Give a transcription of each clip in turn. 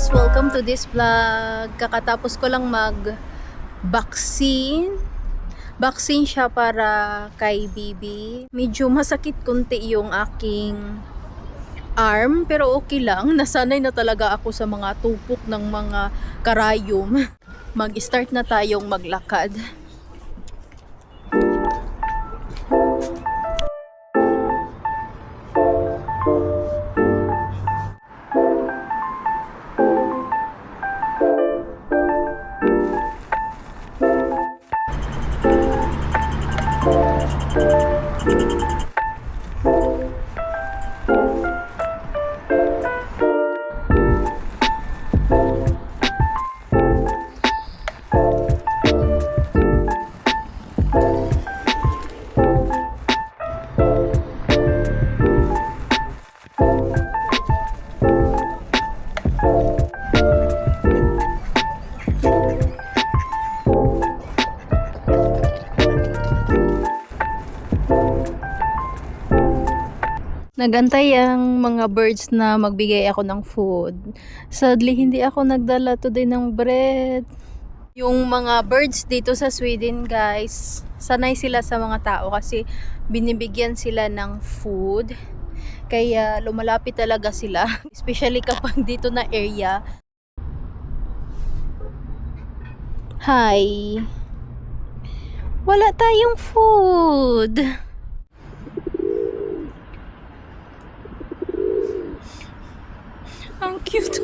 guys! Welcome to this vlog. Kakatapos ko lang mag-vaccine. Vaccine siya para kay Bibi. Medyo masakit konti yung aking arm, pero okay lang. Nasanay na talaga ako sa mga tupok ng mga karayom. Mag-start na tayong maglakad. Nagantay ang mga birds na magbigay ako ng food. Sadly, hindi ako nagdala today ng bread. Yung mga birds dito sa Sweden, guys, sanay sila sa mga tao kasi binibigyan sila ng food. Kaya lumalapit talaga sila, especially kapag dito na area. Hi! Wala tayong food! Ang cute.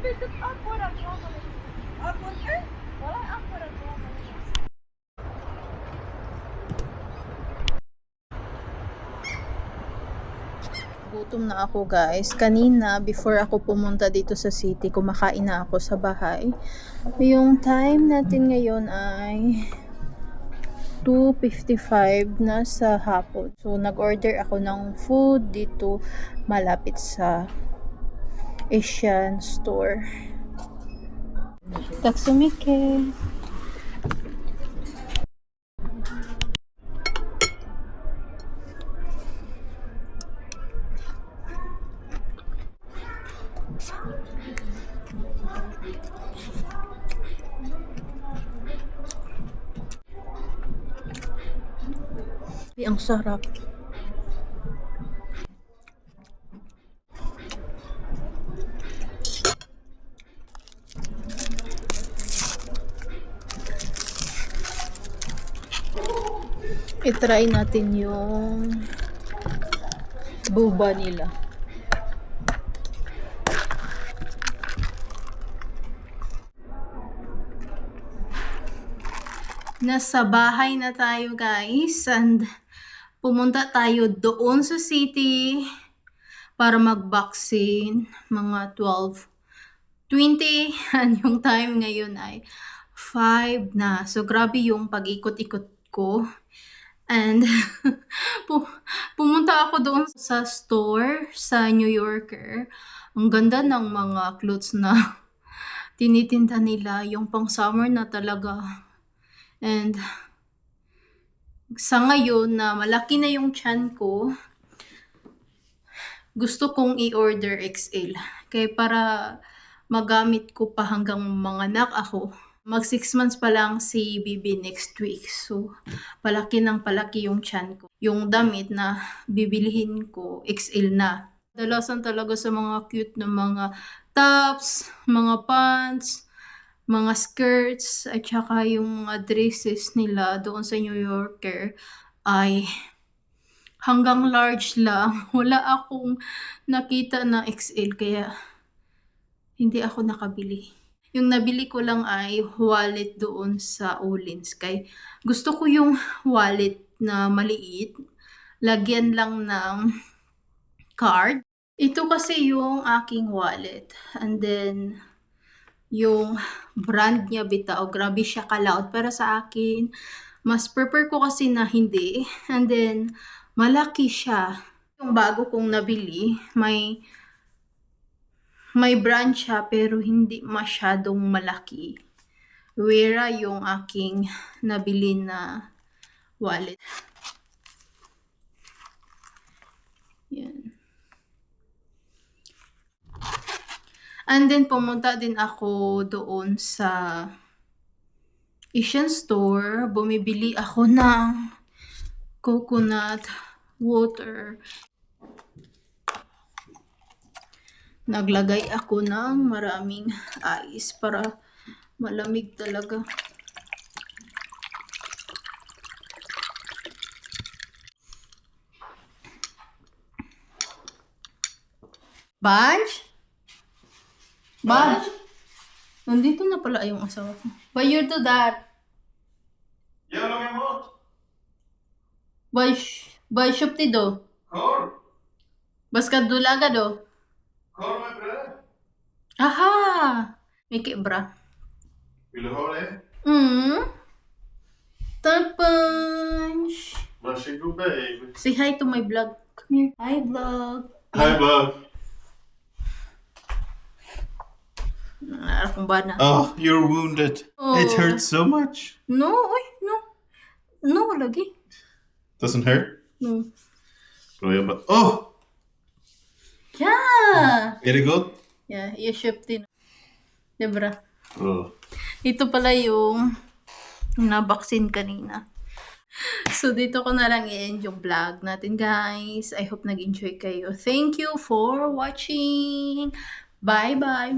Gutom na ako guys. Kanina, before ako pumunta dito sa city, kumakain na ako sa bahay. Yung time natin ngayon ay 2:55 na sa hapon. So, nag-order ako ng food dito malapit sa Asian store. Taksumike. Ang sarap. I-try natin yung boba nila. Nasa bahay na tayo guys, and pumunta tayo doon sa city para mag-vaccine, mga 12:20, and yung time ngayon ay 5 na. So grabe yung pag-ikot-ikot ko. And pumunta ako doon sa store sa New Yorker. Ang ganda ng mga clothes na tinitinda nila, yung pang summer na talaga. And sa ngayon na malaki na yung tiyan ko, gusto kong i-order XL. Kaya para magamit ko pa hanggang manganak ako. Mag 6 months pa lang si Bibi next week. So, palaki ng palaki yung tiyan ko. Yung damit na bibilihin ko, XL na. Dalasan talaga sa mga cute na mga tops, mga pants, mga skirts, at saka yung mga dresses nila doon sa New Yorker ay hanggang large lang. Wala akong nakita na XL, kaya hindi ako nakabili. Yung nabili ko lang ay wallet doon sa Olins. Kaya gusto ko yung wallet na maliit. Lagyan lang ng card. Ito kasi yung aking wallet. And then, yung brand niya bitaw. Grabe siya ka-loud. Pero sa akin, mas prefer ko kasi na hindi. And then, malaki siya. Yung bago kong nabili, may brand siya pero hindi masyadong malaki. Wera yung aking nabili na wallet. Yan. And then pumunta din ako doon sa Asian store. Bumibili ako ng coconut water. Naglagay ako ng maraming ice para malamig talaga. Bunch? Bunch? Nandito na pala yung asawa ko. Why you do that? Jävlar med mat! Vad köpte du? Korv! Vad ska du laga då? Korv med bröd! Aha! Mycket bra. Vill du ha det? Tack Bunch! Varsågod baby. Say hi to my vlog. Come here. Hi vlog. Hi bub. Akong bana. Oh, you're wounded. Oh. It hurts so much. No, oy, no. No, lagi. Doesn't hurt? No. Bra jobbat. Oh! Yeah! Är det gott? Yeah, you shipped in. Diba? Oh. Ito pala yung na-vaccine kanina. So, dito ko na lang i-end yung vlog natin, guys. I hope nag-enjoy kayo. Thank you for watching. Bye-bye.